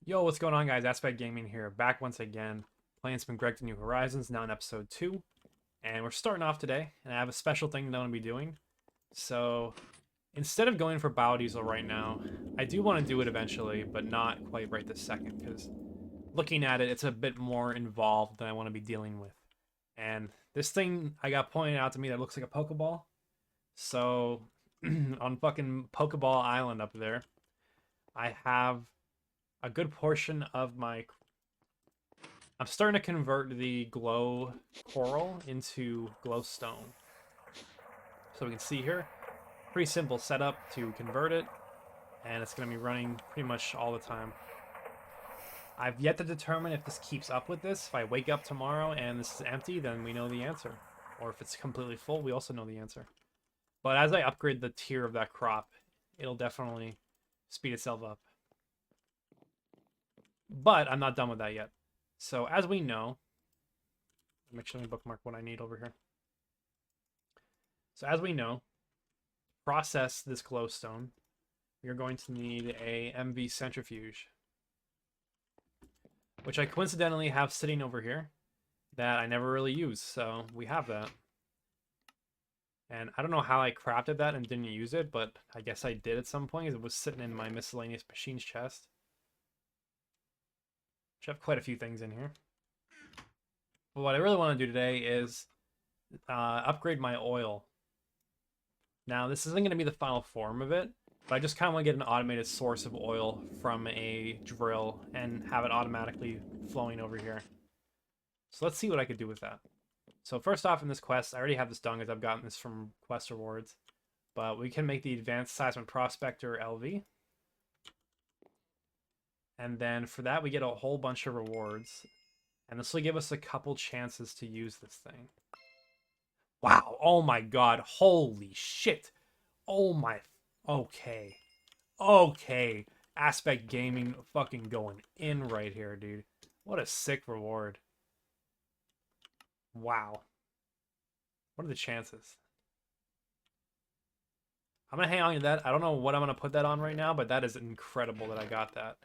Yo, what's going on, guys? Aspect Gaming here, back once again, playing some Greg to New Horizons, now in episode 2. And we're starting off today, and I have a special thing that I'm going to be doing. So, instead of going for biodiesel right now, I do want to do it eventually, but not quite right this second, because looking at it, it's a bit more involved than I want to be dealing with. And this thing I got pointed out to me that looks like a Pokeball. So, on fucking Pokeball Island up there, I have a good portion of my... I'm starting to convert the glow coral into glowstone. So we can see here, pretty simple setup to convert it, and it's going to be running pretty much all the time. I've yet to determine if this keeps up with this. If I wake up tomorrow and this is empty, then we know the answer. Or if it's completely full, we also know the answer. But as I upgrade the tier of that crop, it'll definitely speed itself up. But I'm not done with that yet. So as we know, make sure I bookmark what I need over here. So as we know, process this glowstone, you're going to need a MV centrifuge, which I coincidentally have sitting over here that I never really use. So we have that. And I don't know how I crafted that and didn't use it, but I guess I did at some point. It was sitting in my miscellaneous machines chest. Which I have quite a few things in here. But what I really want to do today is upgrade my oil. Now, this isn't going to be the final form of it, but I just kind of want to get an automated source of oil from a drill and have it automatically flowing over here. So let's see what I could do with that. So first off in this quest, I already have this done as I've gotten this from quest rewards, but we can make the advanced Seismic Prospector LV. And then for that, we get a whole bunch of rewards. And this will give us a couple chances to use this thing. Wow. Oh my god. Holy shit. Oh my... Okay. Okay. Aspect Gaming fucking going in right here, dude. What a sick reward. Wow. What are the chances? I'm going to hang on to that. I don't know what I'm going to put that on right now, but that is incredible that I got that.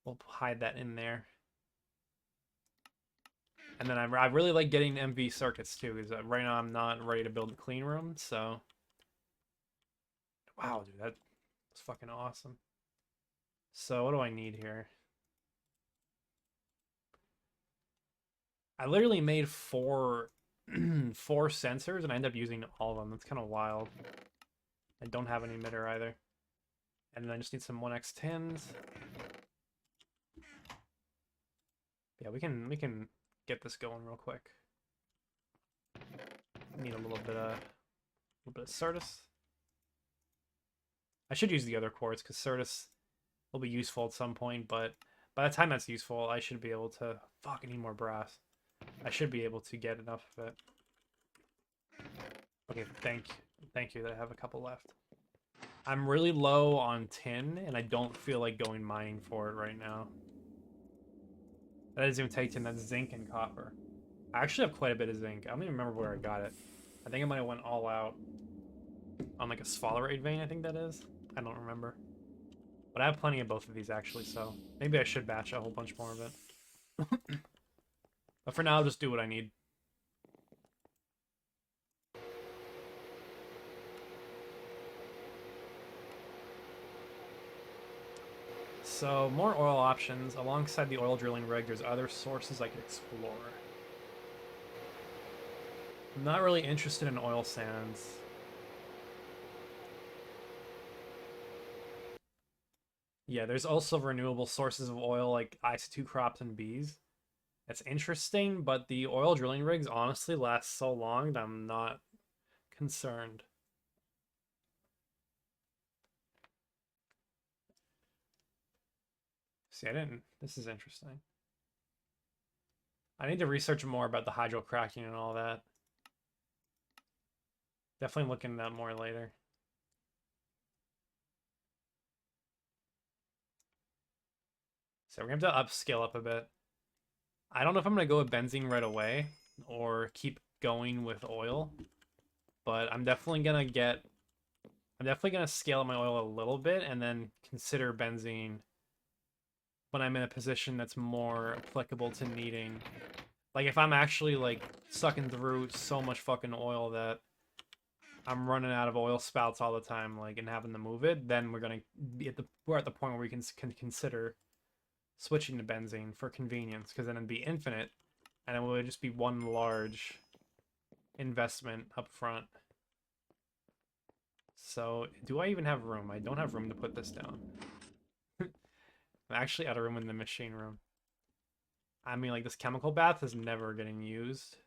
We'll hide that in there. And then I really like getting MV circuits too, because right now I'm not ready to build a clean room, so... Wow, dude, that's fucking awesome. So what do I need here? I literally made four sensors, and I end up using all of them. That's kind of wild. I don't have an emitter either. And then I just need some 1x tins. Yeah, we can get this going real quick. Need a little bit of Certus. I should use the other quartz because Certus will be useful at some point, but by the time that's useful, I should be able to... Fuck, I need more brass. I should be able to get enough of it. Okay, thank you that I have a couple left. I'm really low on tin, and I don't feel like going mining for it right now. That doesn't even take tin, that's zinc and copper. I actually have quite a bit of zinc. I don't even remember where I got it. I think I might have went all out on like a sphalerite vein, I think that is. I don't remember. But I have plenty of both of these actually, so maybe I should batch a whole bunch more of it. But for now, I'll just do what I need. So, more oil options. Alongside the oil drilling rig, there's other sources I could explore. I'm not really interested in oil sands. Yeah, there's also renewable sources of oil like IC2 crops and bees. That's interesting, but the oil drilling rigs honestly last so long that I'm not concerned. See, this is interesting. I need to research more about the hydrocracking and all that. Definitely looking at that more later. So we're going to have to upscale up a bit. I don't know if I'm going to go with benzene right away or keep going with oil. But I'm definitely going to scale up my oil a little bit and then consider benzene when I'm in a position that's more applicable to needing. Like, if I'm actually, like, sucking through so much fucking oil that I'm running out of oil spouts all the time, like, and having to move it, then we're at the point where we can consider switching to benzene for convenience, because then it'd be infinite, and it would just be one large investment up front. So, do I even have room? I don't have room to put this down. I'm actually out of room in the machine room. I mean, like, this chemical bath is never getting used.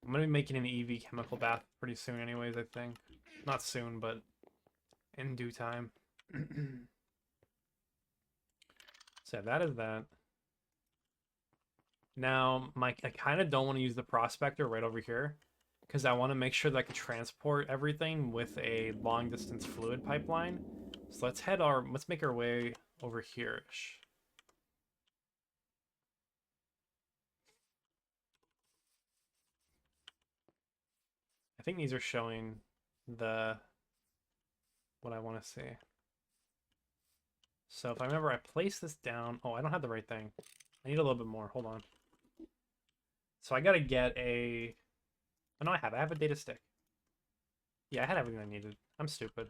I'm gonna be making an EV chemical bath pretty soon anyways, I think. Not soon, but in due time. So yeah, that is that. Now, I kind of don't want to use the Prospector right over here, because I want to make sure that I can transport everything with a long-distance fluid pipeline. So let's make our way over here-ish. I think these are showing what I want to see. So if I remember, I place this down. Oh, I don't have the right thing. I need a little bit more. Hold on. So I gotta get a... Oh, no, I have a data stick. Yeah, I had everything I needed. I'm stupid.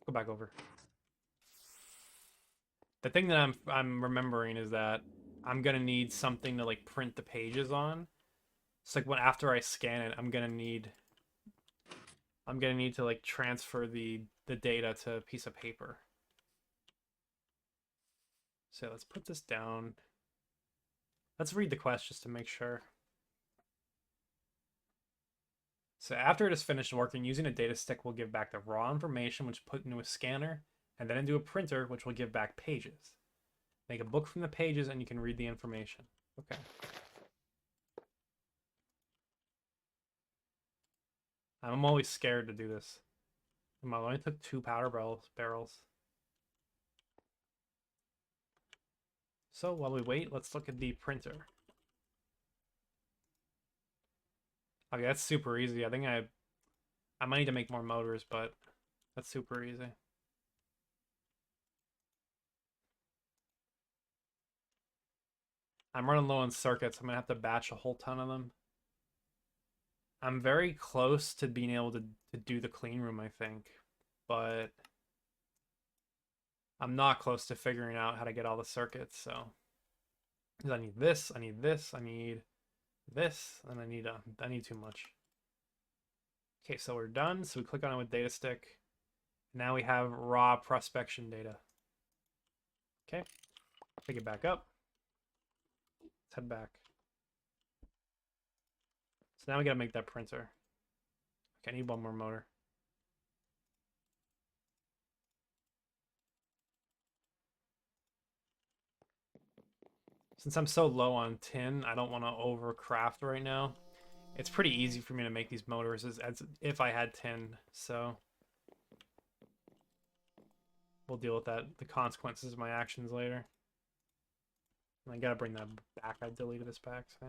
Go back over. The thing that I'm remembering is that I'm gonna need something to, like, print the pages on. It's like after I scan it, I'm gonna need to, like, transfer the data to a piece of paper. So let's put this down. Let's read the quest just to make sure. So after it is finished working, using a data stick will give back the raw information, which put into a scanner, and then into a printer, which will give back pages. Make a book from the pages, and you can read the information. Okay. I'm always scared to do this. I only took 2 powder barrels. So while we wait, let's look at the printer. Okay, that's super easy. I think I might need to make more motors, but that's super easy. I'm running low on circuits. I'm gonna have to batch a whole ton of them. I'm very close to being able to do the clean room, I think, but I'm not close to figuring out how to get all the circuits, so. Because I need this, I need this, I need this, and I need too much. Okay, so we're done. So we click on it with data stick. Now we have raw prospection data. Okay, pick it back up. Let's head back. So now we gotta make that printer. Okay, I need one more motor. Since I'm so low on tin, I don't want to overcraft right now. It's pretty easy for me to make these motors as if I had tin, so we'll deal with that, the consequences of my actions later. And I gotta bring that back. I deleted this back. So.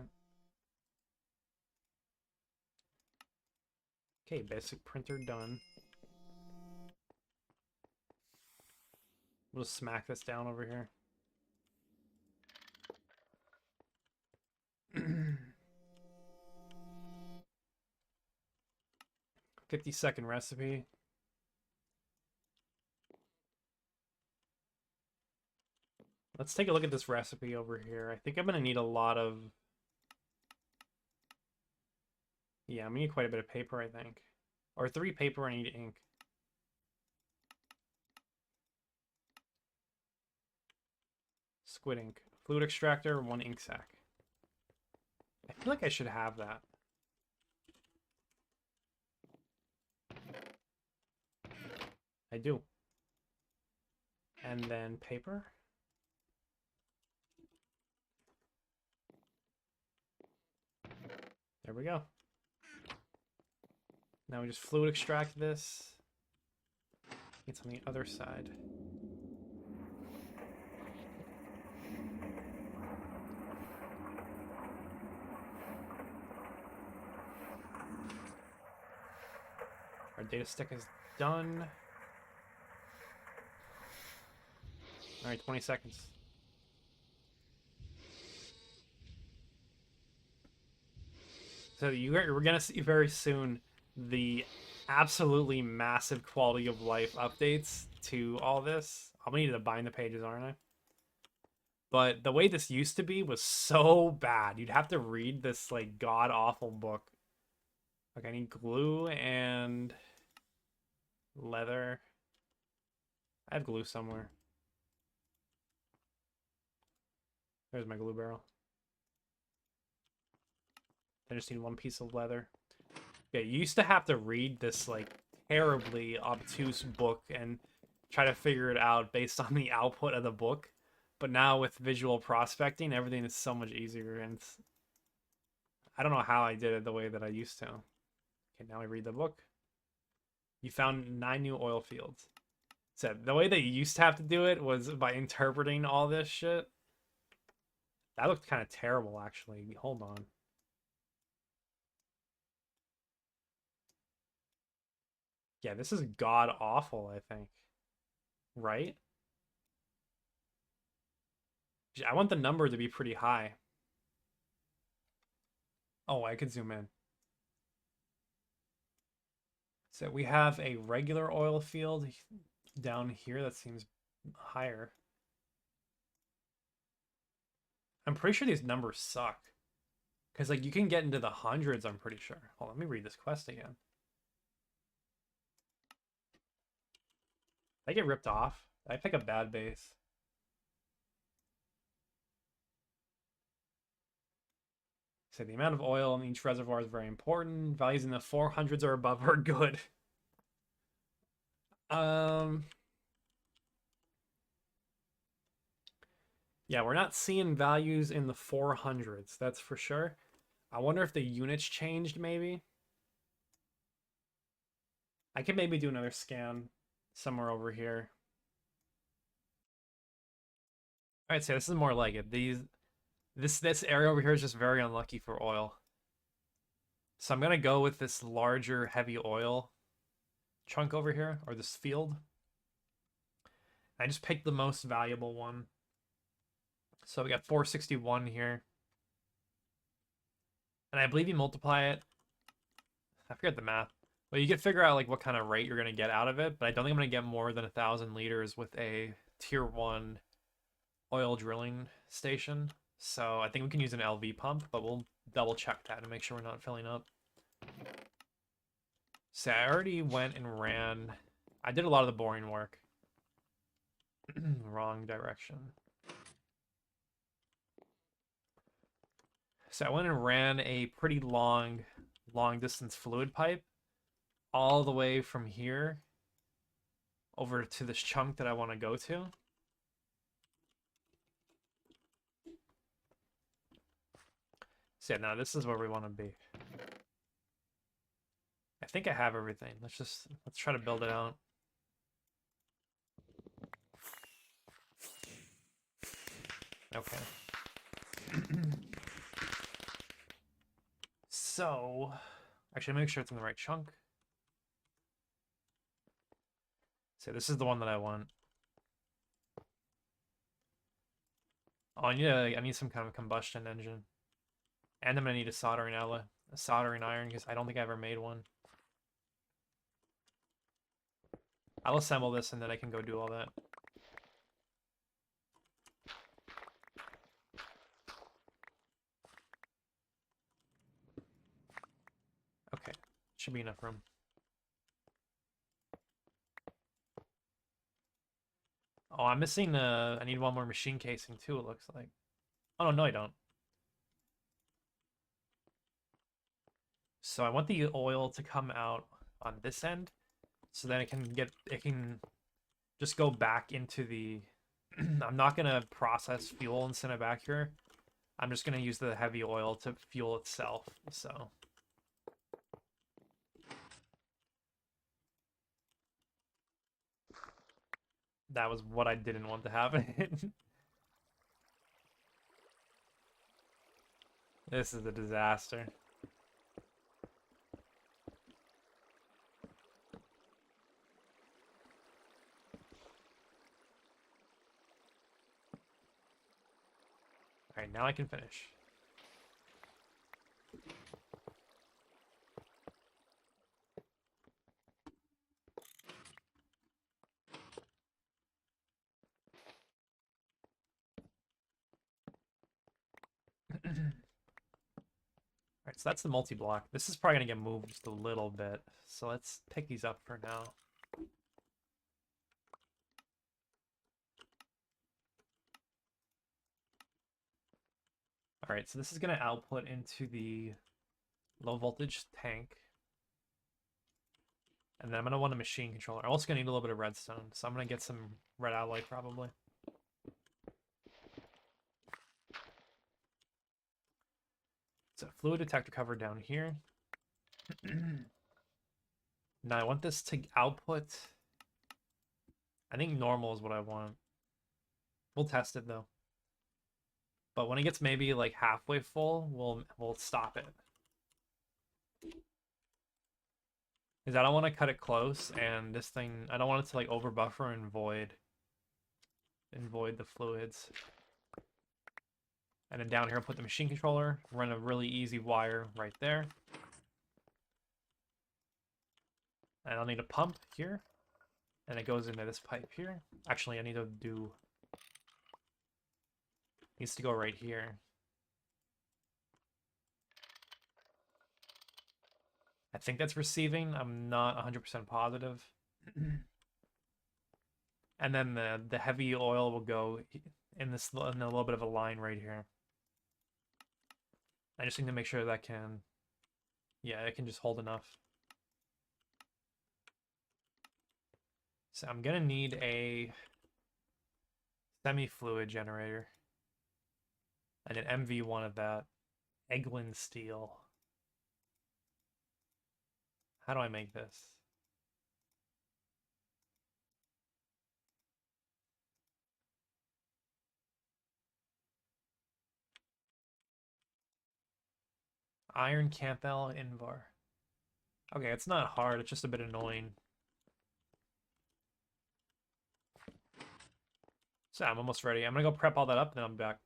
Okay, basic printer done. We'll just smack this down over here. 50-second recipe. Let's take a look at this recipe over here. I think I'm going to need a lot of... Yeah, I'm going to need quite a bit of paper, I think. Or 3 paper, I need ink. Squid ink. Fluid extractor, 1 ink sac. I feel like I should have that. I do. And then paper. There we go. Now we just fluid extract this. It's on the other side. Our data stick is done. All right, 20 seconds. So we're gonna see very soon the absolutely massive quality of life updates to all this. I'm gonna need to bind the pages, aren't I? But the way this used to be was so bad. You'd have to read this like god awful book. Like I need glue and leather. I have glue somewhere. There's my glue barrel. I just need one piece of leather. Yeah, you used to have to read this like terribly obtuse book and try to figure it out based on the output of the book. But now with visual prospecting, everything is so much easier, and I don't know how I did it the way that I used to. Okay, now I read the book. You found 9 new oil fields. So the way that you used to have to do it was by interpreting all this shit. That looked kind of terrible, actually. Hold on. Yeah, this is god awful, I think. Right? I want the number to be pretty high. Oh, I could zoom in. So we have a regular oil field down here that seems higher. I'm pretty sure these numbers suck. Because, like, you can get into the hundreds, I'm pretty sure. Hold on, let me read this quest again. Did I get ripped off? Did I pick a bad base? So the amount of oil in each reservoir is very important. Values in the 400s or above are good. Yeah, we're not seeing values in the 400s, that's for sure. I wonder if the units changed, maybe. I could maybe do another scan somewhere over here. All right, so this is more like it. This area over here is just very unlucky for oil. So I'm gonna go with this larger heavy oil chunk over here, or this field. I just picked the most valuable one. So we got 461 here. And I believe you multiply it. I forget the math. But you can figure out like what kind of rate you're gonna get out of it. But I don't think I'm gonna get more than 1,000 liters with a tier 1 oil drilling station. So I think we can use an LV pump, but we'll double check that and make sure we're not filling up. So I already went and ran. I did a lot of the boring work. Wrong direction. So I went and ran a pretty long distance fluid pipe all the way from here over to this chunk that I want to go to. So yeah, now this is where we want to be. I think I have everything. Let's try to build it out. Okay. So, actually, make sure it's in the right chunk. So this is the one that I want. Oh, I need some kind of combustion engine. And I'm gonna need a soldering outlet, a soldering iron, because I don't think I ever made one. I'll assemble this and then I can go do all that. Okay, should be enough room. Oh, I'm missing, I need one more machine casing too, it looks like. Oh, no, I don't. So I want the oil to come out on this end, so then it can just go back into the... I'm not gonna process fuel and send it back here. I'm just gonna use the heavy oil to fuel itself, so... That was what I didn't want to happen. This is a disaster. Alright, now I can finish. Alright, so that's the multi-block. This is probably going to get moved just a little bit. So let's pick these up for now. Alright, so this is going to output into the low voltage tank. And then I'm going to want a machine controller. I'm also going to need a little bit of redstone. So I'm going to get some red alloy probably. So fluid detector cover down here. Now I want this to output. I think normal is what I want. We'll test it though. But when it gets maybe like halfway full, we'll stop it. Because I don't want to cut it close, and this thing, I don't want it to like over buffer and void the fluids. And then down here I'll put the machine controller, run a really easy wire right there. And I'll need a pump here. And it goes into this pipe here. Actually, I need to do... needs to go right here. I think that's receiving. I'm not 100% positive. And then the heavy oil will go in this in a little bit of a line right here. I just need to make sure that can... yeah, it can just hold enough. So I'm gonna need a semi-fluid generator. And an MV1 of that. Eglin steel. How do I make this? Iron Campbell Invar. Okay, it's not hard, it's just a bit annoying. So I'm almost ready. I'm gonna go prep all that up, and then I'm back.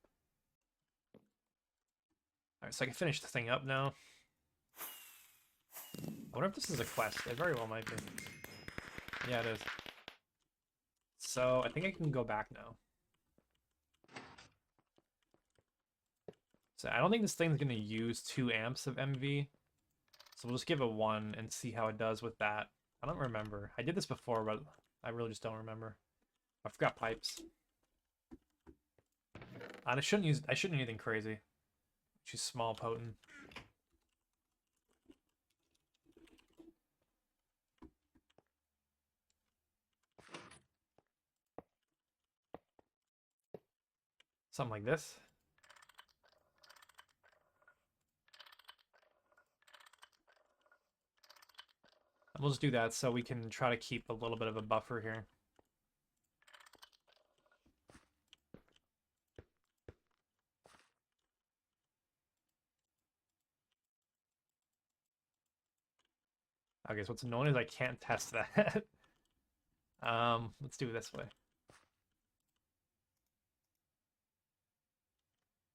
Alright, so I can finish the thing up now. I wonder if this is a quest. It very well might be. Yeah, it is. So I think I can go back now. So I don't think this thing's going to use 2 amps of MV. So we'll just give it 1 and see how it does with that. I don't remember. I did this before, but I really just don't remember. I forgot pipes. And I shouldn't use anything crazy. She's small, potent. Something like this. And we'll just do that so we can try to keep a little bit of a buffer here. Okay, so what's annoying is I can't test that. Let's do it this way.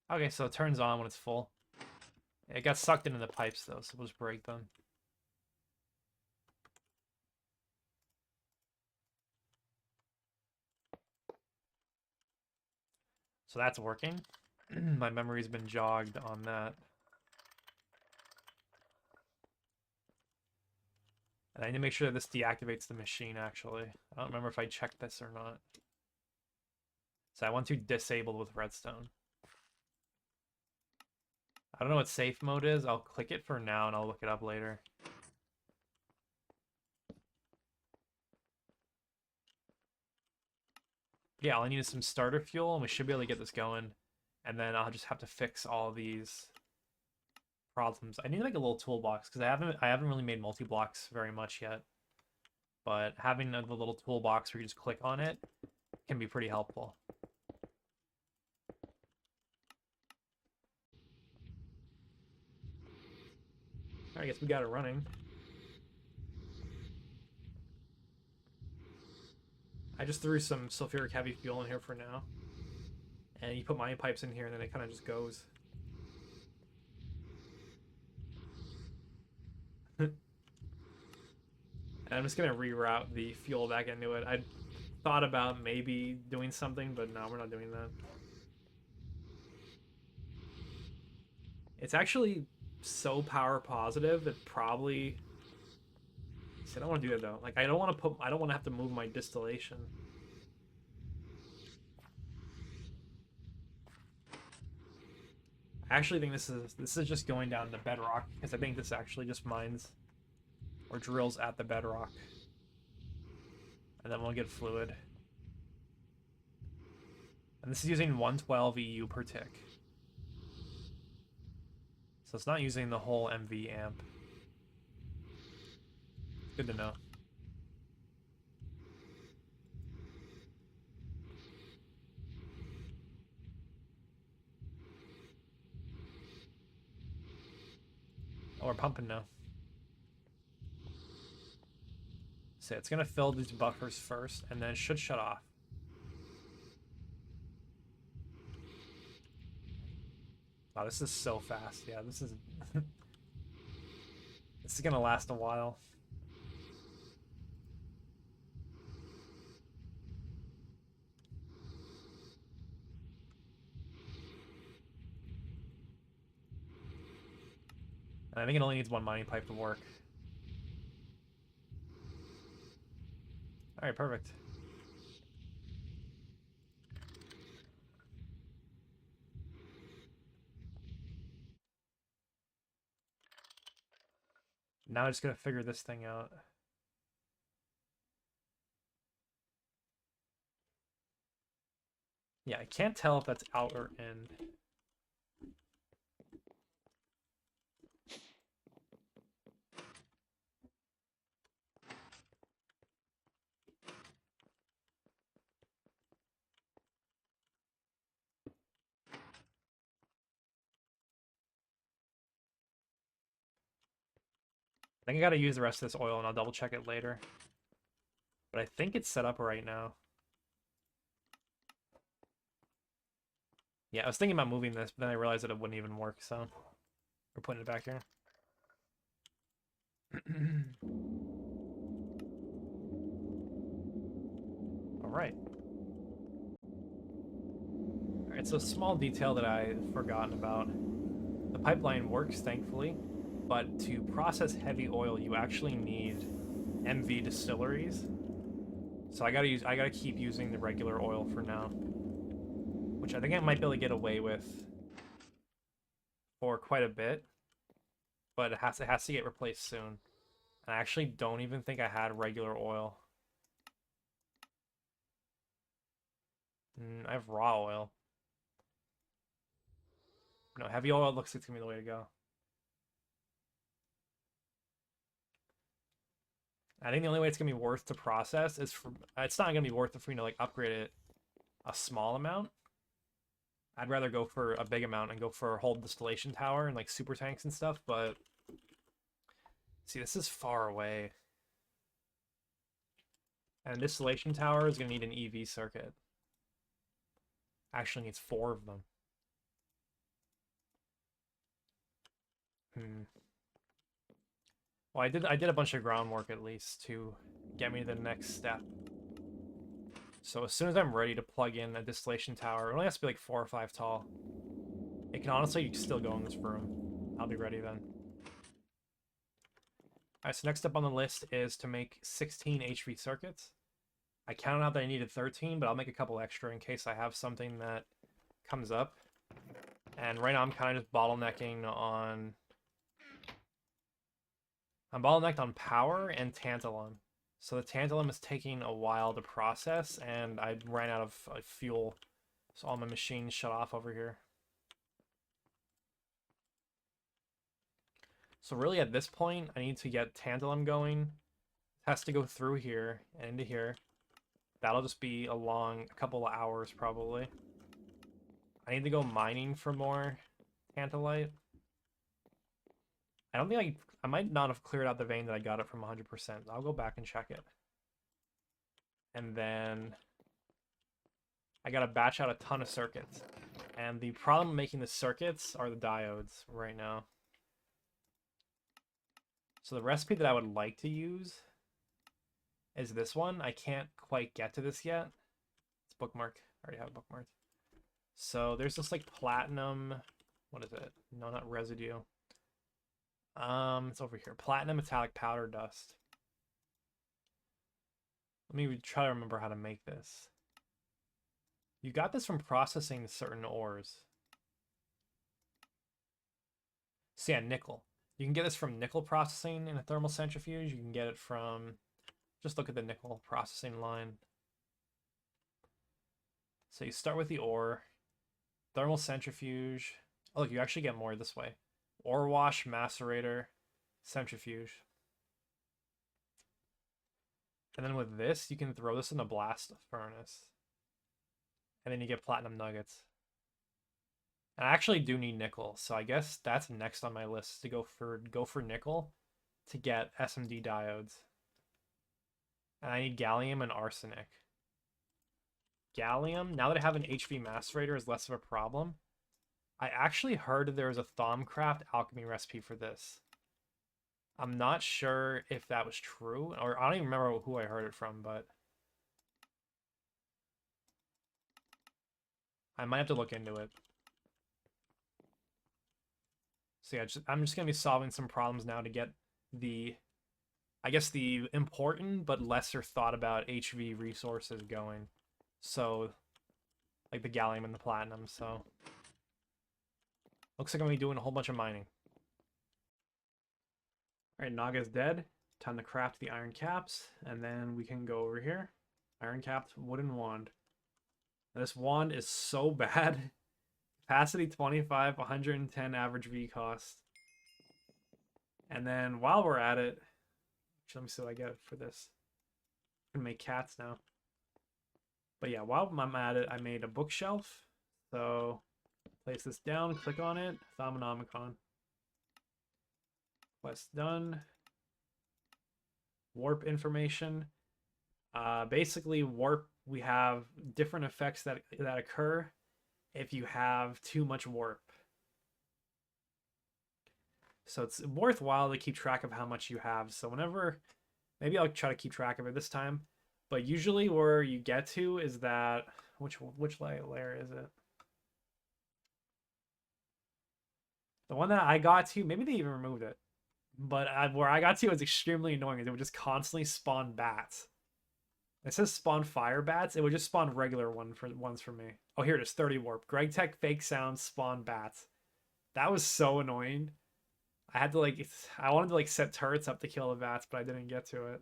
Okay, so it turns on when it's full. It got sucked into the pipes though, so we'll just break them. So that's working. My memory's been jogged on that. And I need to make sure that this deactivates the machine, actually. I don't remember if I checked this or not. So I want to disable with redstone. I don't know what safe mode is. I'll click it for now and I'll look it up later. Yeah, all I need is some starter fuel and we should be able to get this going. And then I'll just have to fix all these problems. I need like a little toolbox because I haven't really made multi-blocks very much yet. But having the little toolbox where you just click on it can be pretty helpful. I guess we got it running. I just threw some sulfuric heavy fuel in here for now. And you put mining pipes in here, and then it kind of just goes. And I'm just gonna reroute the fuel back into it. I thought about maybe doing something, but no, we're not doing that. It's actually so power positive that probably. See, I don't want to do that though. Like, I don't want to have to move my distillation. I actually think this is just going down to bedrock, because I think this actually just mines or drills at the bedrock. And then we'll get fluid. And this is using 112 EU per tick. So it's not using the whole MV amp. Good to know. Oh, we're pumping now. So it's going to fill these buffers first, and then it should shut off. Wow, this is so fast. Yeah, this is... this is going to last a while. And I think it only needs one mining pipe to work. Alright, perfect. Now I'm just going to figure this thing out. Yeah, I can't tell if that's out or in. I think I gotta use the rest of this oil, and I'll double check it later. But I think it's set up right now. Yeah, I was thinking about moving this, but then I realized that it wouldn't even work, so we're putting it back here. Alright. Alright, so a small detail that I've forgotten about. The pipeline works, thankfully, but to process heavy oil, you actually need MV distilleries. So I gotta keep using the regular oil for now, which I think I might be able to get away with for quite a bit, but it has to get replaced soon. And I actually don't even think I had regular oil. I have raw oil. No, heavy oil looks like it's gonna be the way to go. I think the only way it's gonna be worth to process is for it's not gonna be worth it for me to like upgrade it a small amount. I'd rather go for a big amount and go for a whole distillation tower and like super tanks and stuff, but see, this is far away. And distillation tower is gonna need an EV circuit. Actually needs 4 of them. Well, I did a bunch of groundwork at least to get me to the next step. So as soon as I'm ready to plug in a distillation tower, it only has to be like 4 or 5 tall. It can honestly still go in this room. I'll be ready then. Alright, so next up on the list is to make 16 HV circuits. I counted out that I needed 13, but I'll make a couple extra in case I have something that comes up. And right now I'm kind of just bottlenecking on... I'm bottlenecked on power and tantalum. So the tantalum is taking a while to process, and I ran out of fuel. So all my machines shut off over here. So really at this point, I need to get tantalum going. It has to go through here and into here. That'll just be a couple of hours probably. I need to go mining for more tantalite. I don't think I might not have cleared out the vein that I got it from 100%. I'll go back and check it. And then I gotta batch out a ton of circuits. And the problem making the circuits are the diodes right now. So the recipe that I would like to use is this one. I can't quite get to this yet. It's bookmark. I already have it bookmarked. So there's this like platinum, what is it? No, not residue. It's over here. Platinum metallic powder dust. Let me try to remember how to make this. You got this from processing certain ores. So yeah, nickel. You can get this from nickel processing in a thermal centrifuge. You can get it from, just look at the nickel processing line. So you start with the ore, thermal centrifuge. Oh, look, you actually get more this way. Ore wash, macerator, centrifuge. And then with this, you can throw this in the blast furnace. And then you get platinum nuggets. And I actually do need nickel, so I guess that's next on my list to go for nickel to get SMD diodes. And I need gallium and arsenic. Gallium, now that I have an HV macerator, is less of a problem. I actually heard there was a Thaumcraft alchemy recipe for this. I'm not sure if that was true, or I don't even remember who I heard it from, but I might have to look into it. So yeah, I'm just going to be solving some problems now to get the, I guess, the important but lesser thought about HV resources going. So, like the gallium and the platinum, so. Looks like I'm going to be doing a whole bunch of mining. Alright, Naga's dead. Time to craft the iron caps, and then we can go over here. Iron capped wooden wand. Now, this wand is so bad. Capacity 25, 110 average V cost. And then while we're at it, let me see what I get for this. I can make cats now. But yeah, while I'm at it, I made a bookshelf. So place this down, click on it, Thaumonomicon. Quest done. Warp information. Basically, warp, we have different effects that occur if you have too much warp. So it's worthwhile to keep track of how much you have. So whenever, maybe I'll try to keep track of it this time. But usually where you get to is that, which layer is it? The one that I got to, maybe they even removed it. But where I got to was extremely annoying. It would just constantly spawn bats. It says spawn fire bats. It would just spawn regular ones for me. Oh, here it is, 30 warp. Greg Tech fake sounds spawn bats. That was so annoying. I had to I wanted to set turrets up to kill the bats, but I didn't get to it.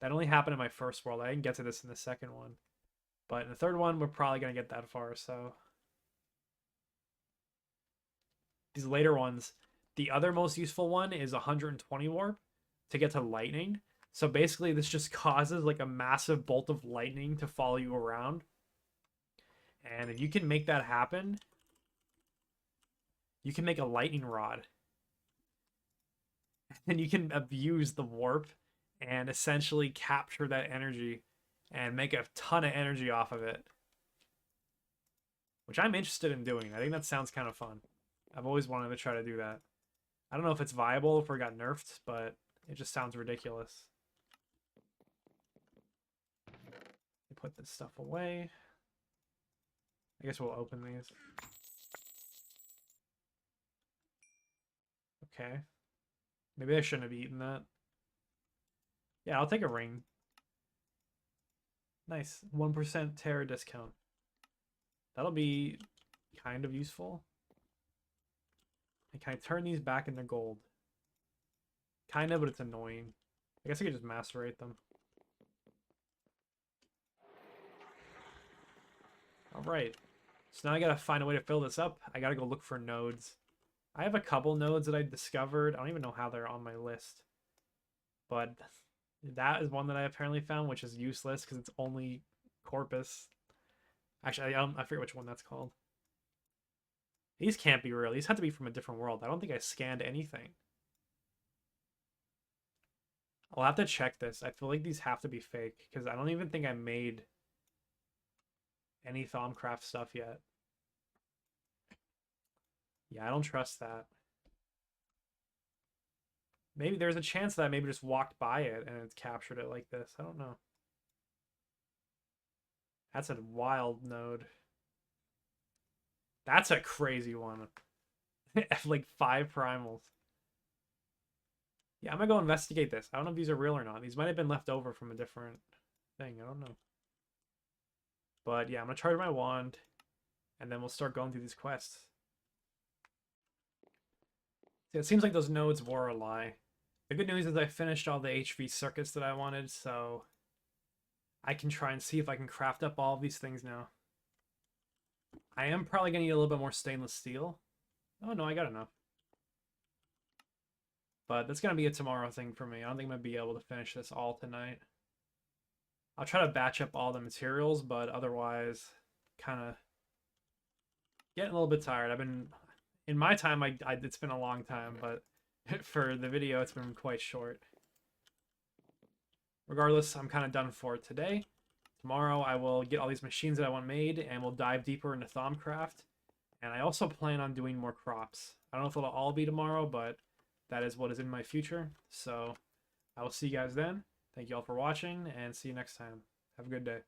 That only happened in my first world. I didn't get to this in the second one. But in the third one, we're probably going to get that far, so. These later ones, the other most useful one is 120 warp to get to lightning. So basically this just causes a massive bolt of lightning to follow you around. And if you can make that happen, you can make a lightning rod. And you can abuse the warp and essentially capture that energy and make a ton of energy off of it. Which I'm interested in doing. I think that sounds kind of fun. I've always wanted to try to do that. I don't know if it's viable if it got nerfed, but it just sounds ridiculous. Put this stuff away. I guess we'll open these. Okay. Maybe I shouldn't have eaten that. Yeah, I'll take a ring. Nice. 1% Terra discount. That'll be kind of useful. And can I turn these back into gold? Kind of, but it's annoying. I guess I could just macerate them. Alright. So now I gotta find a way to fill this up. I gotta go look for nodes. I have a couple nodes that I discovered. I don't even know how they're on my list. But that is one that I apparently found, which is useless because it's only Corpus. Actually, I forget which one that's called. These can't be real. These have to be from a different world. I don't think I scanned anything. I'll have to check this. I feel like these have to be fake because I don't even think I made... any Thaumcraft stuff yet. Yeah, I don't trust that. Maybe there's a chance that I maybe just walked by it and it's captured it like this. I don't know. That's a wild node. That's a crazy one. Like 5 primals. Yeah, I'm gonna go investigate this. I don't know if these are real or not. These might have been left over from a different thing. I don't know. But yeah, I'm gonna charge my wand, and then we'll start going through these quests. See, it seems like those nodes were a lie. The good news is I finished all the HV circuits that I wanted, so I can try and see if I can craft up all of these things now. I am probably gonna need a little bit more stainless steel. Oh no, I got enough. But that's gonna be a tomorrow thing for me. I don't think I'm gonna be able to finish this all tonight. I'll try to batch up all the materials, but otherwise, kind of getting a little bit tired. I've been, in my time, it's been a long time, but for the video, it's been quite short. Regardless, I'm kind of done for today. Tomorrow, I will get all these machines that I want made, and we'll dive deeper into Thaumcraft. And I also plan on doing more crops. I don't know if it'll all be tomorrow, but that is what is in my future. So I will see you guys then. Thank you all for watching, and see you next time. Have a good day.